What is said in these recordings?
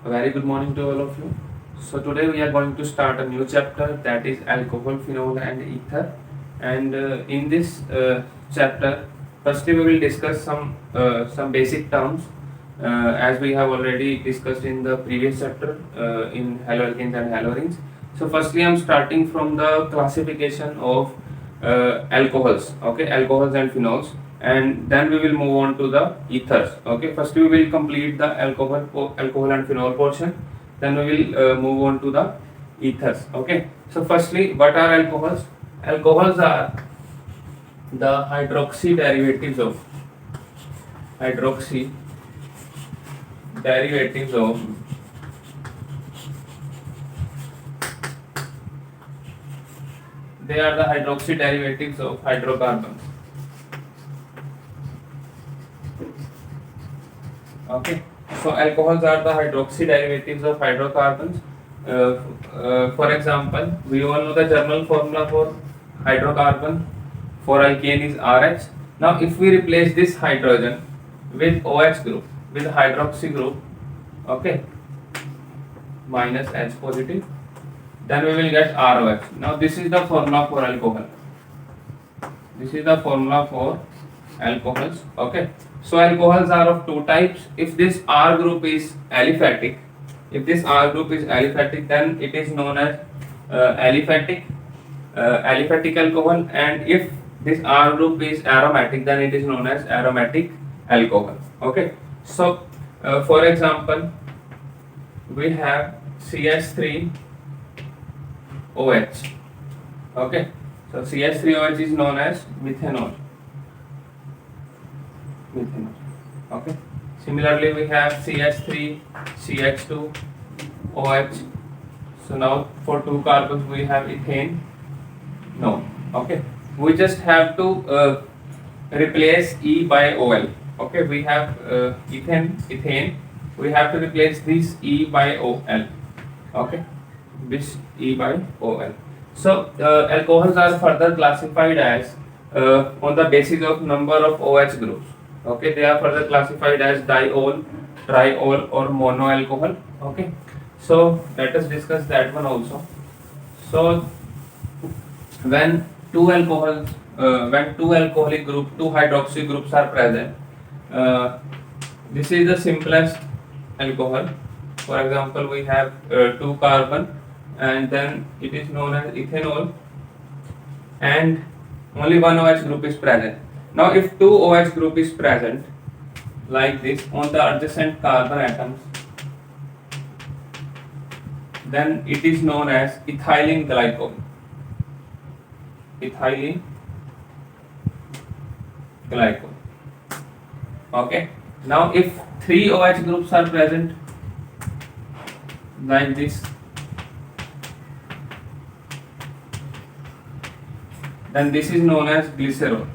A very good morning to all of you. So today we are going to start a new chapter, that is alcohol, phenol and ether. And in this chapter, firstly we will discuss some basic terms as we have already discussed in the previous chapter in haloalkanes and haloarenes. So firstly I am starting from the classification of alcohols, okay, alcohols and phenols, and then we will move on to the ethers. Okay, first we will complete the alcohol and phenol portion, then we will move on to the ethers. Okay, so firstly, what are alcohols? Alcohols are the hydroxy derivatives of they are the hydroxy derivatives of hydrocarbons. Okay, so alcohols are the hydroxy derivatives of hydrocarbons. For example, we all know the general formula for hydrocarbon for alkane is RH. Now, if we replace this hydrogen with OH group, with hydroxy group, okay, minus H positive, then we will get ROH. Now, this is the formula for alcohol. This is the formula for alcohols. Okay, so alcohols are of two types. If this R group is aliphatic, then it is known as aliphatic alcohol, and if this R group is aromatic, then it is known as aromatic alcohol. Okay, so for example, we have CH3OH. Okay, so CH3OH is known as methanol. Okay, similarly we have CH3CH2OH. so now for two carbons we have ethane. No, okay, we just have to replace E by OL. Okay, we have ethane, we have to replace this E by OL. Okay, this E by OL. So alcohols are further classified as on the basis of number of OH groups. Okay, they are further classified as diol, triol or mono alcohol. Okay, so let us discuss that one also. So when two alcoholic group, two hydroxy groups are present, this is the simplest alcohol. For example, we have two carbon, and then it is known as ethanol, and only one OH group is present. Now, if two OH group is present like this on the adjacent carbon atoms, then it is known as ethylene glycol. Okay. Now, if three OH groups are present like this, then this is known as glycerol.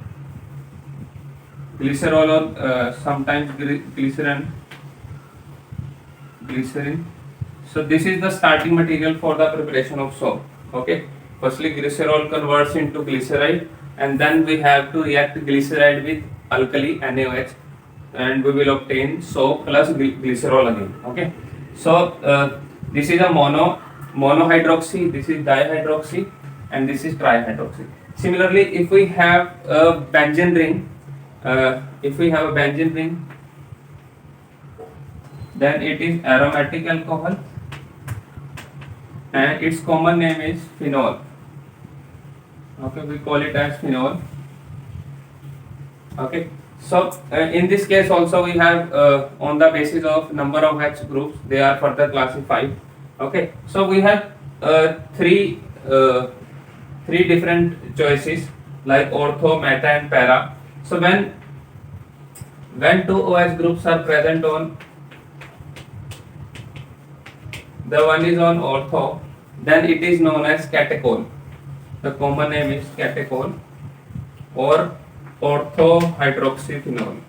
Or sometimes glycerin. So this is the starting material for the preparation of soap. Okay. Firstly, glycerol converts into glyceride, and then we have to react glyceride with alkali NaOH, and we will obtain soap plus glycerol again. Okay. So this is a monohydroxy, this is dihydroxy, and this is trihydroxy. Similarly, if we have a benzene ring, then it is aromatic alcohol, and its common name is phenol. Okay, we call it as phenol. Okay, so in this case also we have on the basis of number of H groups, they are further classified. Okay, so we have three different choices like ortho, meta and para. So when two OH groups are present on, the one is on ortho, then it is known as catechol. The common name is catechol or orthohydroxyphenol.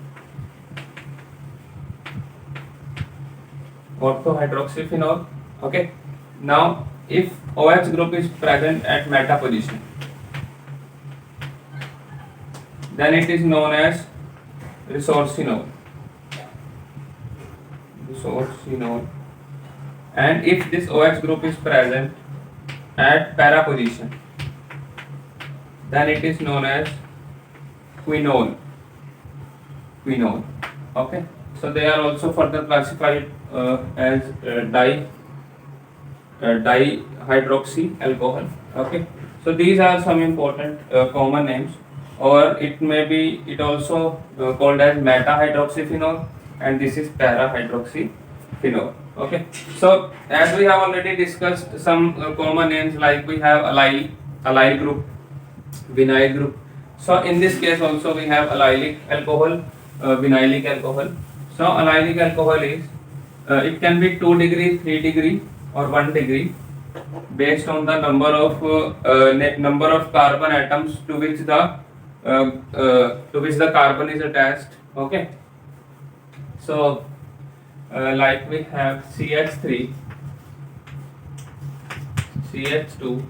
Okay. Now, if OH group is present at meta position, then it is known as resorcinol. and if this OH group is present at para position, then it is known as quinol. Quinol. Okay. So they are also further classified as dihydroxy alcohol. Okay. So these are some important common names, or it also called as meta hydroxyphenol, and this is para hydroxyphenol. Okay. So as we have already discussed some common names, like we have allyl group, vinyl group. So in this case also we have allylic alcohol, vinylic alcohol. So allylic alcohol is it can be 2 degree, 3 degree, or 1 degree, based on the number of carbon atoms to which the carbon is attached. Okay. So like we have CH3, CH2.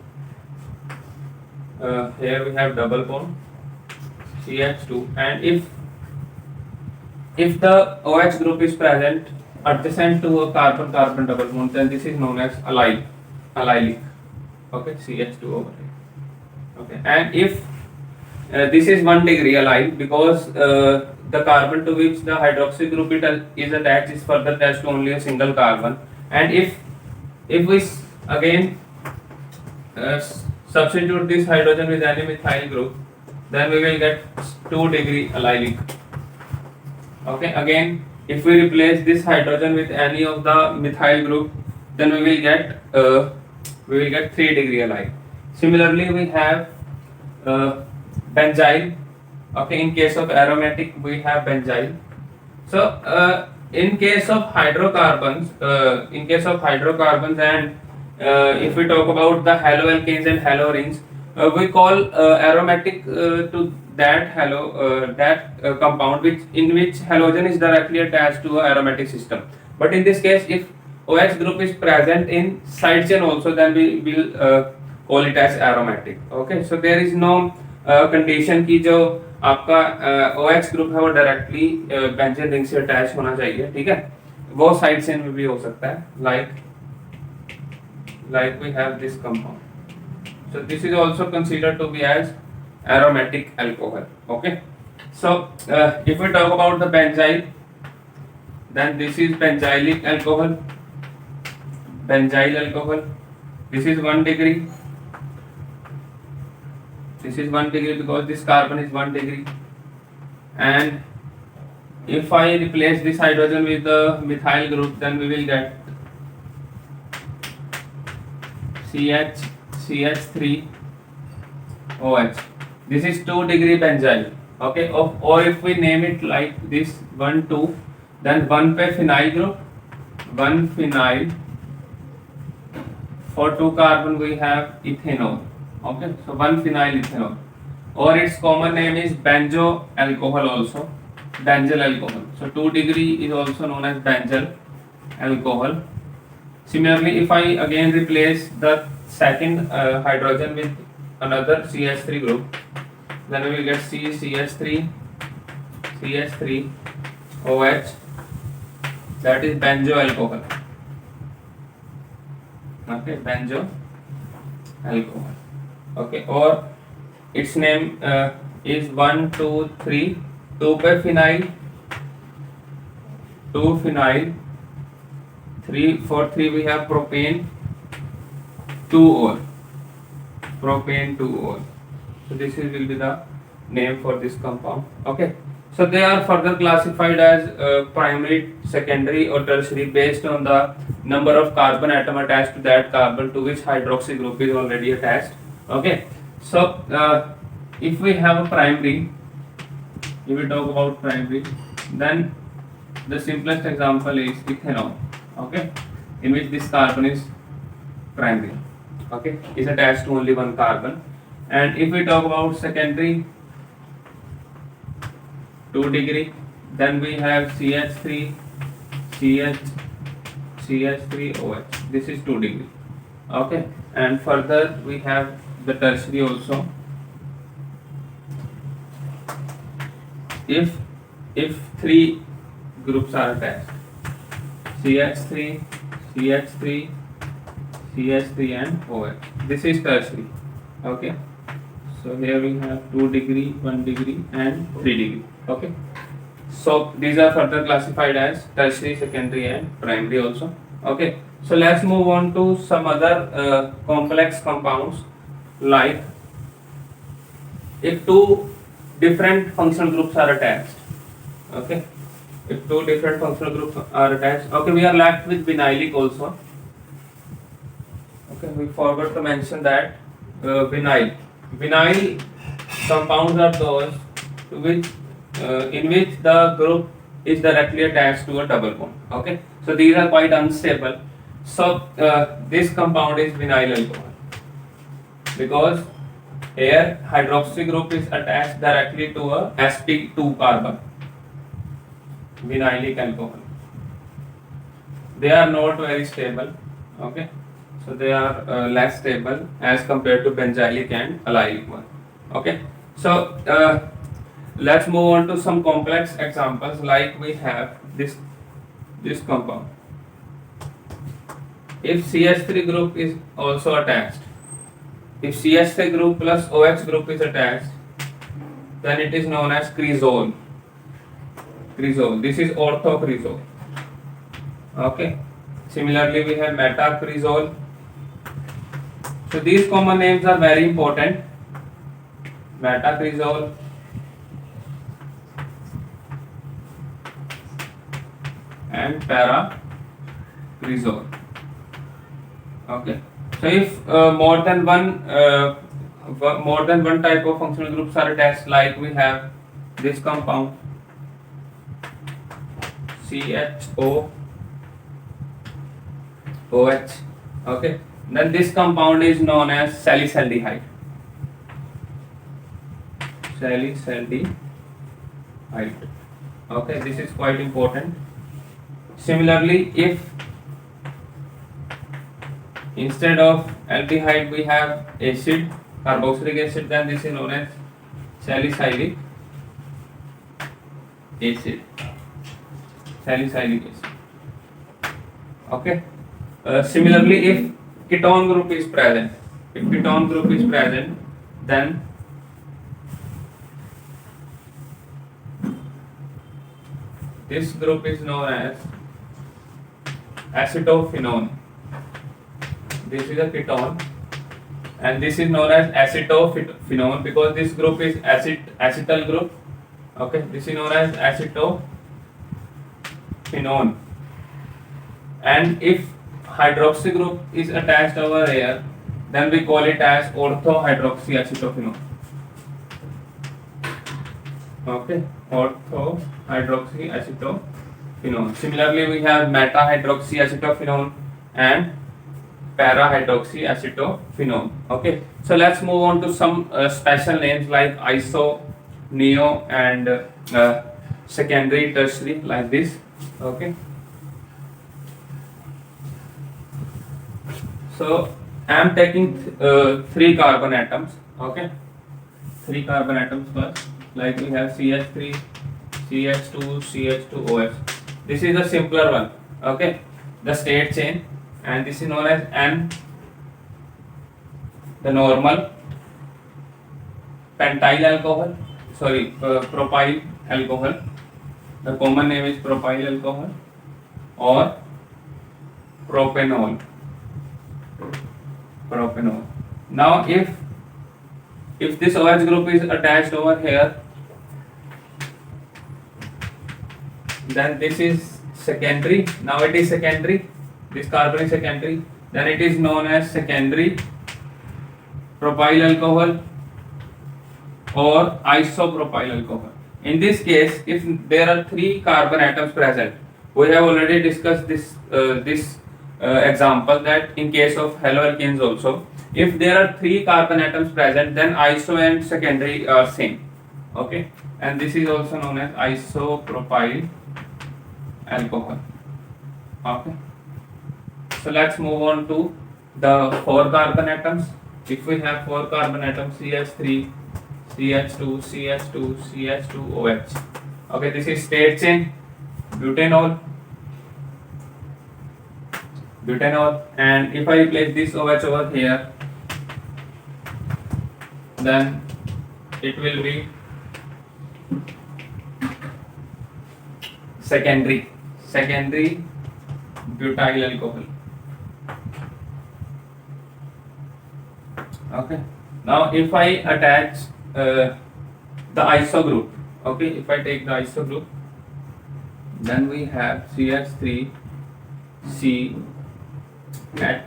Here we have double bond CH2, and if the OH group is present adjacent to a carbon-carbon double bond, then this is known as allylic. Okay, CH2 over here. Okay, and if this is 1 degree allyl, because the carbon to which the hydroxy group is attached is further attached to only a single carbon, and if we again substitute this hydrogen with any methyl group, then we will get 2 degree allylic. Okay, again if we replace this hydrogen with any of the methyl group, then we will get 3 degree allyl. Similarly, we have benzyl. Okay, in case of aromatic we have benzyl. So in case of hydrocarbons, and if we talk about the haloalkanes and halorines, we call aromatic to that compound in which halogen is directly attached to a aromatic system. But in this case, if OH group is present in side chain also, then we will call it as aromatic. Okay, so there is no condition कि जो आपका OH group है वो directly benzene ring से attach होना चाहिए. ठीक है, वो साइड चेन में भी हो सकता है, like we have this compound. So this is also considered to be as aromatic alcohol. Okay, so if we talk about the benzyl, then this is benzylic alcohol. Benzyl alcohol, this is 1 degree. This is 1 degree because this carbon is 1 degree, and if I replace this hydrogen with the methyl group, then we will get CH3OH. This is 2 degree benzyl. Okay, or if we name it like this 1 2, then 1 पे phenyl group, 1 phenyl. For 2 carbon we have ethanol. Okay, so 1 phenyl ethanol, or its common name is benzo alcohol also, benzyl alcohol. So 2 degree is also known as benzyl alcohol. Similarly, if I again replace the second hydrogen with another CH3 group, then we will get CH3OH, that is benzo alcohol. Okay, benzo alcohol. Okay, or its name is 1 2 3, 2 पे phenyl, 2 phenyl, 3 for 3 we have propane 2-ol, propane 2-ol. So this will be the name for this compound. Okay, so they are further classified as primary, secondary, or tertiary based on the number of carbon atom attached to that carbon to which hydroxy group is already attached. Okay, so if we have a primary, if we talk about primary, then the simplest example is ethanol. Okay, in which this carbon is primary. Okay, is attached to only one carbon. And if we talk about secondary, 2 degree, then we have CH3OH. This is 2 degree. Okay, and further we have the tertiary also. If 3 groups are attached, CH3, CH3, CH3 and OH. This is tertiary. Okay. So here we have 2 degree, 1 degree and 3 degree. Okay. So these are further classified as tertiary, secondary and primary also. Okay. So let's move on to some other complex compounds, like if two different functional groups are attached. Okay. If two different functional groups are attached. Okay, we are left with vinylic also. Okay, we forgot to mention that vinyl compounds are those which in which the group is directly attached to a double bond. Okay, so these are quite unstable. So this compound is vinyl alcohol because here hydroxy group is attached directly to a sp2 carbon, vinylic alcohol. They are not very stable. Okay, so they are less stable as compared to benzylic and allylic one. Okay, so let's move on to some complex examples, like we have this compound. If CH3 group is also attached, if CH3 group plus OH group is attached, then it is known as cresol. Cresol. This is orthocresol. Okay. Similarly, we have metacresol. So these common names are very important. Metacresol, and paracresol. Okay. So if more than one type of functional groups are attached, like we have this compound CHO OH. Okay. Then this compound is known as salicylic. Salicylic. Okay, this is quite important. Similarly, if instead of aldehyde we have acid, carboxylic acid, then this is known as salicylic acid. Salicylic acid. Okay. Similarly, if ketone group is present, then this group is known as acetophenone. This is a ketone, and this is known as acetophenone because this group is acetyl group. Okay, this is known as acetophenone. And if hydroxy group is attached over here, then we call it as orthohydroxyacetophenone. Okay, orthohydroxyacetophenone. Similarly, we have metahydroxyacetophenone and parahydroxyacetophenone. Okay, so let's move on to some special names like iso, neo, and secondary, tertiary, like this. Okay. So I am taking 3 carbon atoms. Okay, 3 carbon atoms first. Like we have CH3, CH2, CH2OH. This is the simpler one. Okay, the state chain, and this is known as N, the normal pentyl alcohol. Sorry, propyl alcohol. The common name is propyl alcohol or propanol. Now, if this OH group is attached over here, then this is secondary. Now it is secondary. This carbon is secondary. Then it is known as secondary propyl alcohol or isopropyl alcohol. In this case, if there are 3 carbon atoms present, we have already discussed this example that in case of haloalkanes also, if there are 3 carbon atoms present, then iso and secondary are same. Okay, and this is also known as isopropyl alcohol. Okay, so let's move on to the 4 carbon atoms. If we have 4 carbon atoms, CH3, CH2, CH2, CH2OH. Okay, this is state chain, butanol. butanol, and if I place this OH over here, then it will be secondary butyl alcohol. Okay. Now if I attach the iso group, okay, if I take the iso group, then we have CH3 C H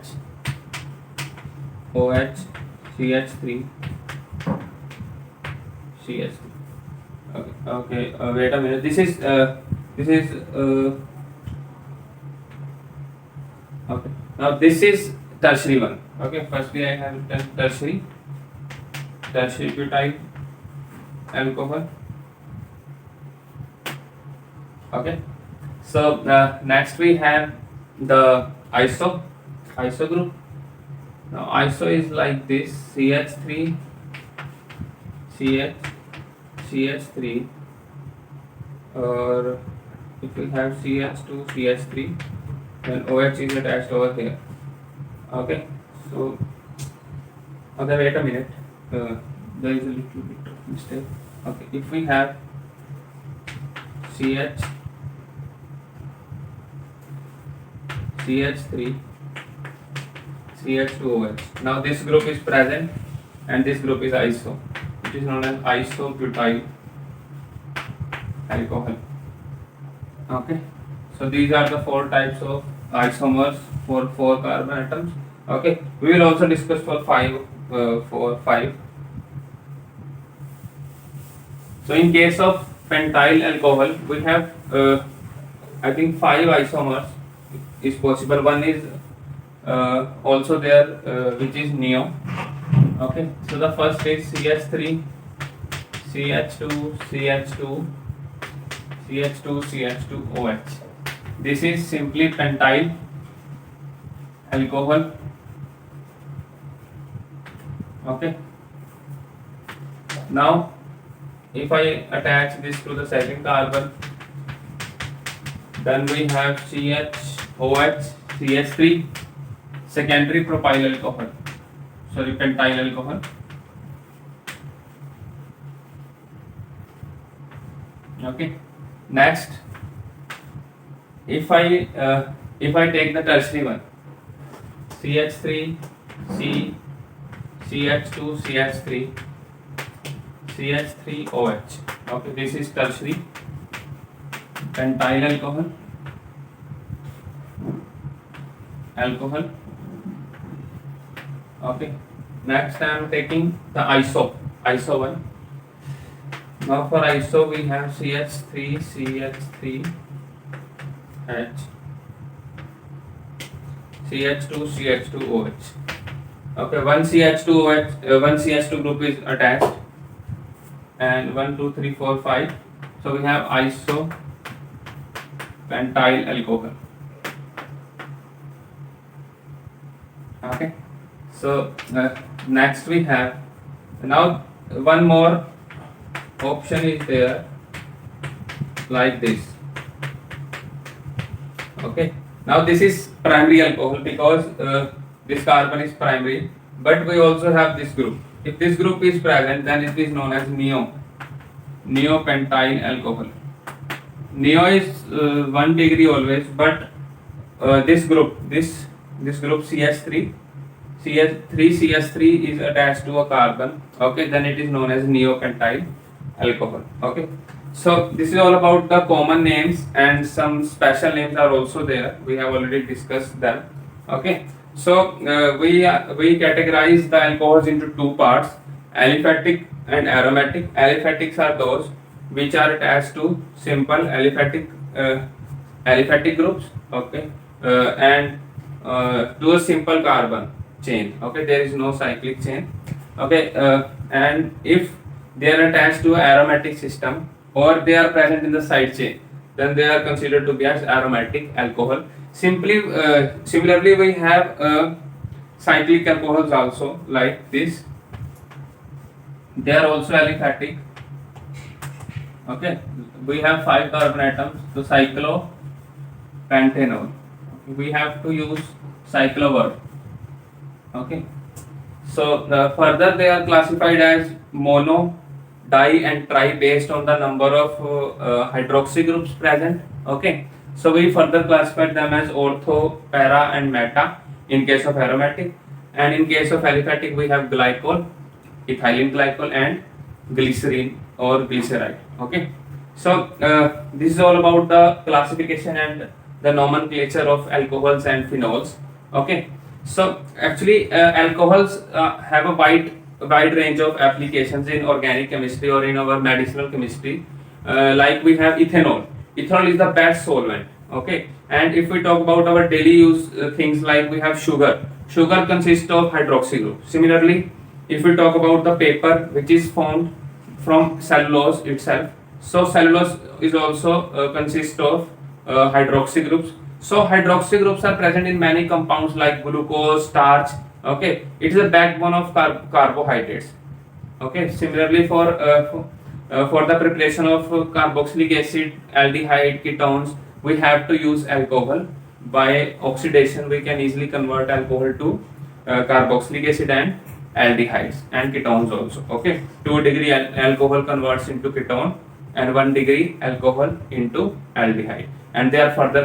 OH CH3 CH3. Okay. Wait a minute. This is okay. Now this is tertiary one. Okay. Firstly, I have done tertiary butyl alcohol. Okay. So next we have the iso group. Now iso is like this: CH3 CH3, or if we have CH2 CH3, then OH is attached over here. Okay. So okay, wait a minute. There is a little bit of mistake. Okay, if we have CH3 CH2OH. Now this group is present and this group is iso. It is known as isobutyl alcohol. Okay. So these are the four types of isomers for 4 carbon atoms. Okay. We will also discuss for 5. So in case of pentyl alcohol, we have I think 5 isomers is possible. One is also there, which is neo. Okay. So the first is CH3 CH2 CH2 CH2OH. This is simply pentyl alcohol. Okay. Now if I attach this to the second carbon, then we have CHOH CH3 secondary propyl alcohol. Sorry, pentyl alcohol. Okay. Next, if I take the tertiary one, CH3 C CH2 CH3 CH3OH. Okay, this is tertiary pentyl alcohol. Okay. Next, I am taking the iso one. Now for iso we have CH3 CH3H CH2 CH2OH. Okay, one CH2OH, one CH2 group is attached, and 1 2 3 4 5. So we have iso pentyl alcohol. Okay. So next we have, now one more option is there, like this. Okay. Now this is primary alcohol because this carbon is primary, but we also have this group. If this group is present, then it is known as neopentyl alcohol. Neo is 1 degree always, but this group CH3 is attached to a carbon. Okay, then it is known as neopentyl alcohol. Okay. So this is all about the common names, and some special names are also there. We have already discussed them. Okay. So we categorize the alcohols into 2 parts: aliphatic and aromatic. Aliphatics are those which are attached to simple aliphatic groups. Okay. And to a simple carbon chain. Okay, there is no cyclic chain. Okay. And if they are attached to aromatic system, or they are present in the side chain, then they are considered to be as aromatic alcohol. Similarly, we have cyclic alcohols also, like this. They are also aliphatic. Okay, we have 5 carbon atoms, so cyclopentanol. we have to use cyclovert. Okay. So further they are classified as mono, di and tri based on the number of hydroxy groups present. Okay. So we further classified them as ortho, para and meta in case of aromatic, and in case of aliphatic we have glycol, ethylene glycol and glycerine or glyceride. Okay. So this is all about the classification and the nomenclature of alcohols and phenols. Okay. So actually, alcohols have a wide range of applications in organic chemistry or in our medicinal chemistry. Like we have ethanol. Ethanol is the best solvent. Okay, and if we talk about our daily use things, like we have sugar. Sugar consists of hydroxy group. Similarly, if we talk about the paper, which is formed from cellulose itself, so cellulose is also consists of hydroxy groups. So hydroxy groups are present in many compounds like glucose, starch. Okay, it is a backbone of carbohydrates. Okay, similarly for the preparation of carboxylic acid, aldehyde, ketones, we have to use alcohol. By oxidation, we can easily convert alcohol to carboxylic acid and aldehydes and ketones also. Okay, 2 degree alcohol converts into ketone and 1 degree alcohol into aldehyde, and they are further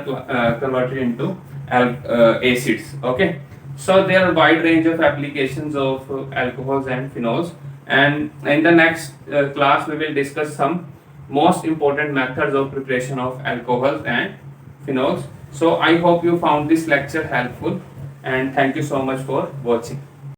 converted into acids. Okay, so there are wide range of applications of alcohols and phenols, and in the next class we will discuss some most important methods of preparation of alcohols and phenols. So I hope you found this lecture helpful, and thank you so much for watching.